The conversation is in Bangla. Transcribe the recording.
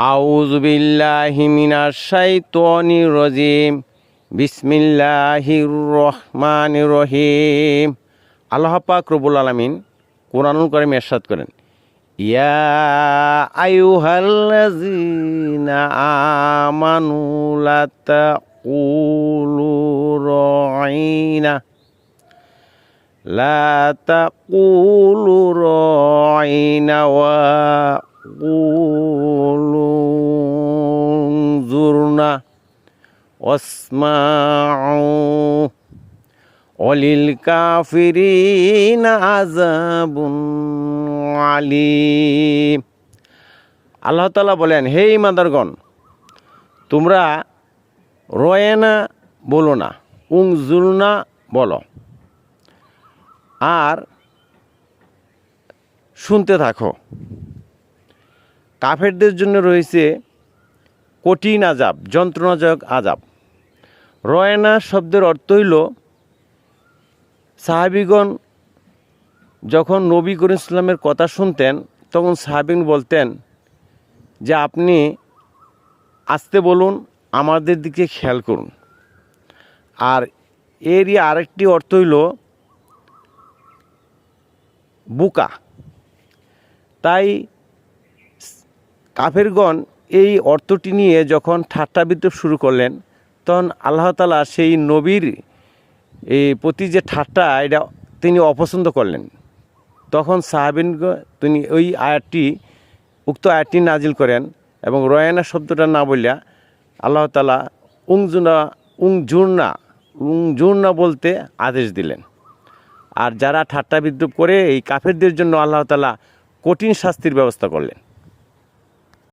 আউযু বিল্লাহি মিনাশ শাইতানির রাজিম। বিসমিল্লাহির রহমানির রহিম। আল্লাহ পাক রব্বুল আলামিন কোরআনুল কারীমে ইরশাদ করেন, ইয়া আইয়ুহাল্লাযীনা আমানু লা তাকুলু রাঈনা লা তাকুলু রাঈনা ওয়া কুলু উনজুরনা ওয়াসমাউ ওয়ালিল কাফিরিনা আযাবুন আলীম। আল্লাহ তাআলা বলেন, হে ঈমানদারগণ, তোমরা রয়েনা বলো না, উনজুরনা বলো, আর শুনতে থাকো। কাফেরদের জন্য রয়েছে কঠিন আযাব, যন্ত্রণাদায়ক আযাব। রয়েনা শব্দের অর্থ হইল, সাহাবীগণ যখন নবী করিম সাল্লাল্লাহু আলাইহি ওয়াসাল্লামের কথা শুনতেন, তখন সাহাবীগণ বলতেন যে আপনি আসতে বলুন, আমাদের দিকে খেয়াল করুন। আর এরই আরেকটি অর্থ হইল বুকা। তাই কাফেরগণ এই অর্থটি নিয়ে যখন ঠাট্টা বিদ্রূপ শুরু করলেন, তখন আল্লাহ তাআলা সেই নবীর প্রতি যে ঠাট্টা, এটা তিনি অপছন্দ করলেন। তখন সাহাবীগণ তিনি ওই উক্ত আয়াতটি নাজিল করেন এবং রয়ানা শব্দটা না বলিয়া আল্লাহ তাআলা উংজুরনা বলতে আদেশ দিলেন। আর যারা ঠাট্টা বিদ্রূপ করে, এই কাফেরদের জন্য আল্লাহ তাআলা কঠিন শাস্তির ব্যবস্থা করলেন।